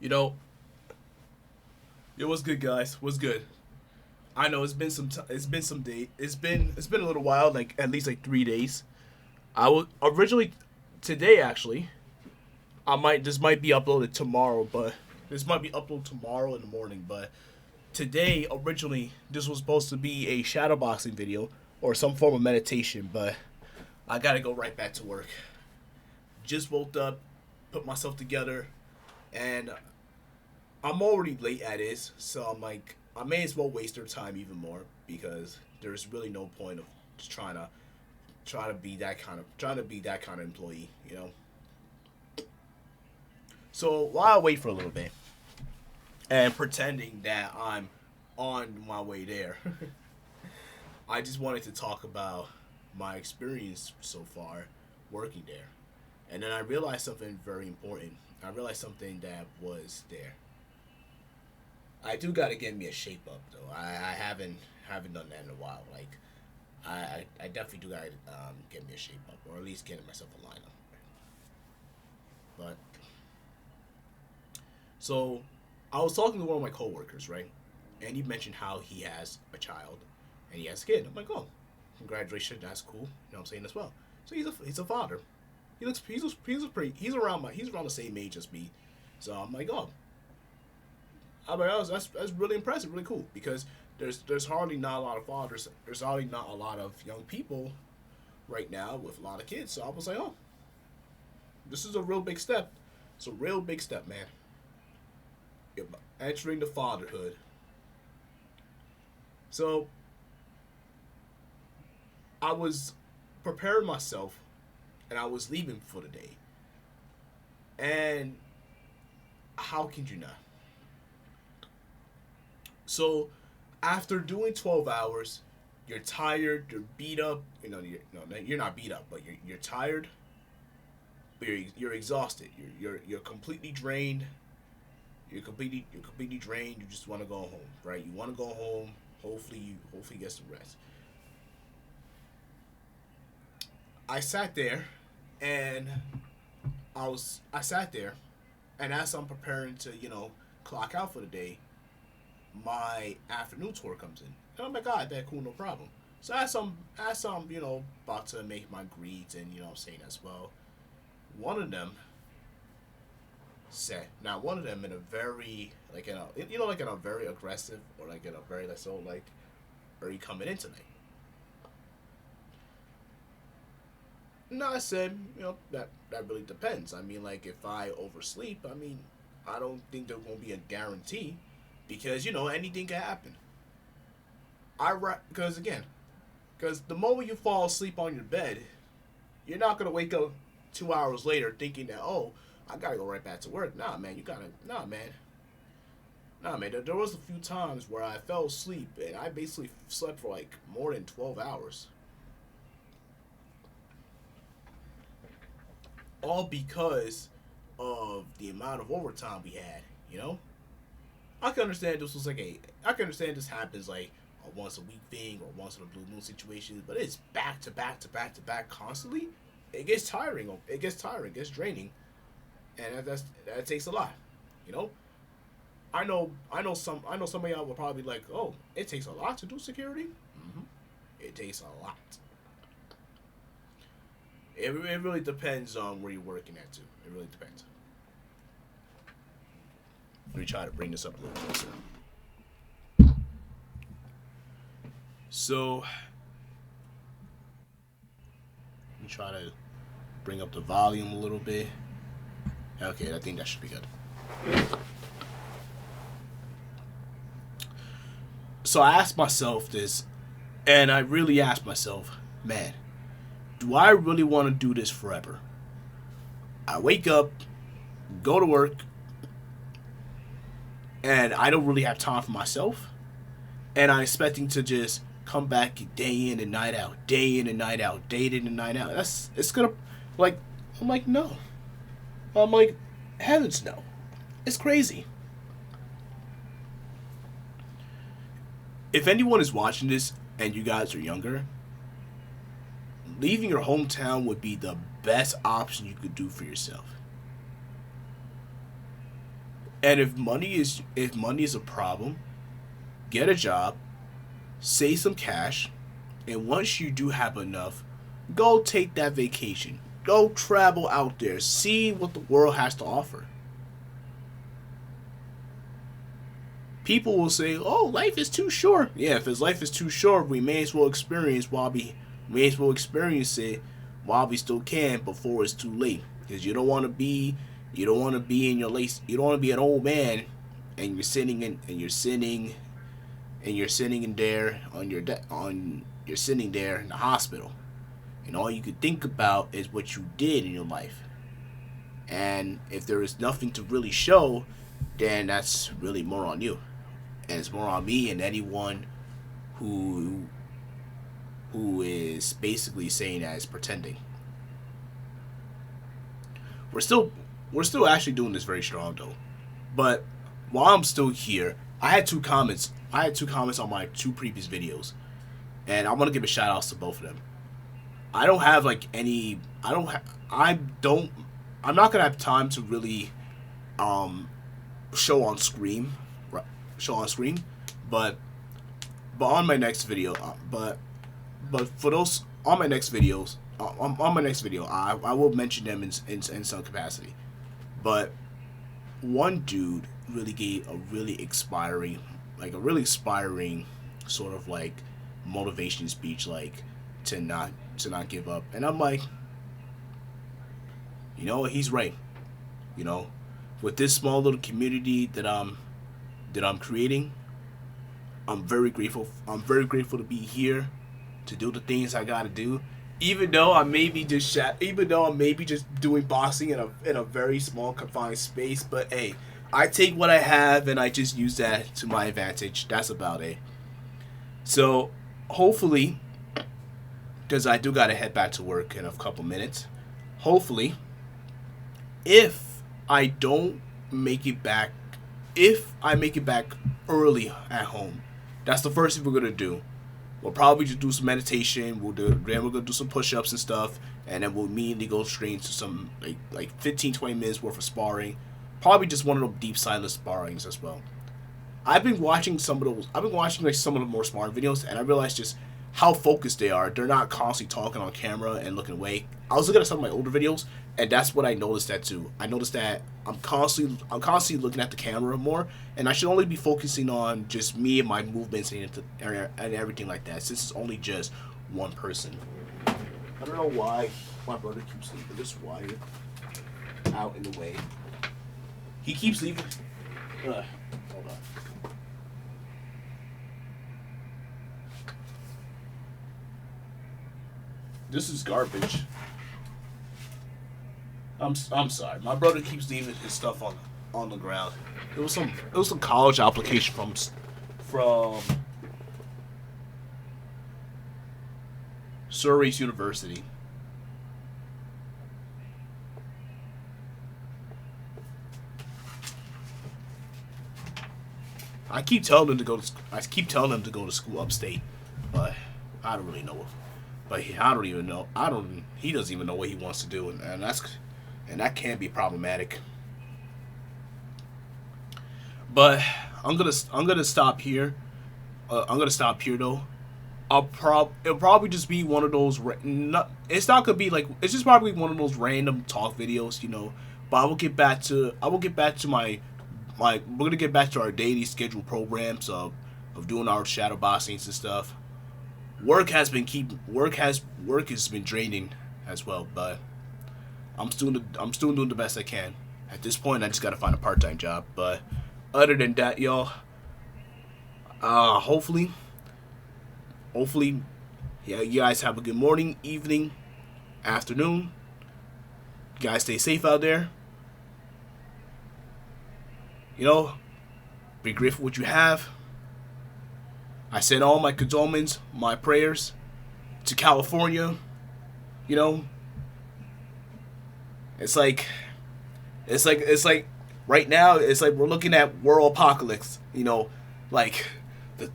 You know, it was good, guys. Was good. I know it's been it's been some day. It's been a little while, like at least like 3 days. I was originally today actually. I might this might be uploaded tomorrow, but this might be uploaded tomorrow in the morning. But today originally this was supposed to be a shadowboxing video or some form of meditation, but I gotta go right back to work. Just woke up, put myself together, and I'm already late at it, so I'm like, I may as well waste their time even more because there's really no point of just try to be that kind of employee, you know. So while I wait for a little bit and pretending that I'm on my way there, I just wanted to talk about my experience so far working there, and then I realized something very important. I realized something that was there. I do gotta get me a shape up though. I haven't done that in a while. Like I definitely do gotta get me a shape up, or at least get myself a lineup. But so I was talking to one of my coworkers, right? And he mentioned how he has a child and he has a kid. I'm like, oh, congratulations, that's cool. You know what I'm saying as well. So he's a father. He's around the same age as me. So I'm like, oh, I mean, that's really impressive, really cool because there's hardly not a lot of fathers. There's hardly not a lot of young people right now with a lot of kids. So I was like, oh, this is a real big step. It's a real big step, man. You're entering the fatherhood. So I was preparing myself, and I was leaving for the day. And how can you not? So after doing 12 hours, you're tired, you're beat up. You know, you're not beat up, but you're tired. But you're exhausted. You're completely drained. You're completely drained. You just want to go home, right? You want to go home. Hopefully get some rest. I sat there, and I sat there, and as I'm preparing to clock out for the day, my afternoon tour comes in. And I'm like, all right, that cool, no problem. So as I'm about to make my greets and I'm saying as well, one of them said, now one of them in a very like in a very aggressive or like in a very like so like, are you coming in tonight? No, I said, that really depends. I mean, like if I oversleep, I mean, I don't think there's gonna be a guarantee because anything can happen. Because again, because the moment you fall asleep on your bed, you're not gonna wake up 2 hours later thinking that, oh, I gotta go right back to work. Nah, man. There was a few times where I fell asleep and I basically slept for like more than 12 hours, all because of the amount of overtime we had. You know, I can understand this happens like a once a week thing or once in a blue moon situation, but it's back to back to back to back constantly. It gets tiring. It gets tiring. It gets draining, and that takes a lot. You know, I know some of y'all will probably be like, oh, it takes a lot to do security. It takes a lot. It really depends on where you're working at too. It really depends. Let me try to bring this up a little closer. So let me try to bring up the volume a little bit. Okay, I think that should be good. So I asked myself this, and I really asked myself, man, do I really want to do this forever? I wake up, go to work, and I don't really have time for myself, and I'm expecting to just come back day in and night out, day in and night out, day in and night out. It's gonna, like, I'm like, no. I'm like, heavens no. It's crazy. If anyone is watching this and you guys are younger, leaving your hometown would be the best option you could do for yourself. And if money is a problem, get a job, save some cash, and once you do have enough, go take that vacation. Go travel out there, see what the world has to offer. People will say, "Oh, life is too short." Yeah, if his life is too short, we may as well experience it while we still can before it's too late. Because you don't want to be in your late, you don't want to be an old man, and you're sitting in there you're sitting there in the hospital, and all you could think about is what you did in your life. And if there is nothing to really show, then that's really more on you, and it's more on me and anyone who is basically saying that it's pretending. We're still actually doing this very strong though. But while I'm still here, I had two comments. On my two previous videos, and I want to give a shout out to both of them. I don't have like any. I'm not gonna have time to really show on screen, but on my next video, but for those on my next videos, on my next video, I will mention them in some capacity. But one dude really gave a really inspiring sort of like motivation speech, like to not give up. And I'm like, you know what, he's right. You know, with this small little community that I'm creating, I'm very grateful to be here to do the things I gotta do. Even though I may be just doing boxing in a very small confined space, but hey, I take what I have and I just use that to my advantage. That's about it. So hopefully, because I do gotta head back to work in a couple minutes. Hopefully, if I make it back early at home, that's the first thing we're gonna do. We'll probably just do some meditation. Then we're gonna do some push-ups and stuff, and then we'll immediately go straight into some like 15-20 minutes worth of sparring. Probably just one of those deep silent sparrings as well. I've been watching like some of the more sparring videos, and I realized just how focused they are. They're not constantly talking on camera and looking away. I was looking at some of my older videos, and that's what I noticed that too. I noticed that I'm constantly looking at the camera more, and I should only be focusing on just me and my movements and everything like that, since it's only just one person. I don't know why my brother keeps leaving this wire out in the way. He keeps leaving. Hold on. This is garbage. I'm sorry. My brother keeps leaving his stuff on the ground. It was some college application from Surrey's University. I keep telling him to go to school upstate, but I don't really know. I don't even know. He doesn't even know what he wants to do, and that can be problematic. But I'm gonna stop here. I'm gonna stop here though. It'll probably just be one of those. It's not gonna be like. It's just probably one of those random talk videos, you know. But I will get back to my. We're gonna get back to our daily scheduled programs of doing our shadow boxings and stuff. Work has been draining as well, but I'm still doing the best I can. At this point, I just gotta find a part-time job. But other than that, y'all, hopefully, yeah, you guys have a good morning, evening, afternoon. You guys stay safe out there. You know, be grateful for what you have. I send all my condolences, my prayers to California. You know, it's like right now it's like we're looking at world apocalypse. You know, like the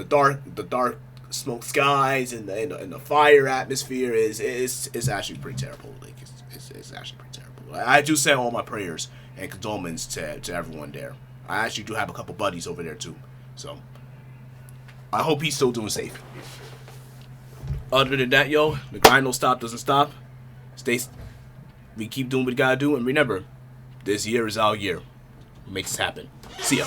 dark smoke skies and the fire atmosphere is actually pretty terrible. Like It's actually pretty terrible. I do send all my prayers and condolences to everyone there. I actually do have a couple buddies over there too, so I hope he's still doing safe. Other than that, yo, the grind don't stop, doesn't stop. We keep doing what we gotta do, and remember, this year is our year. We make this happen. See ya.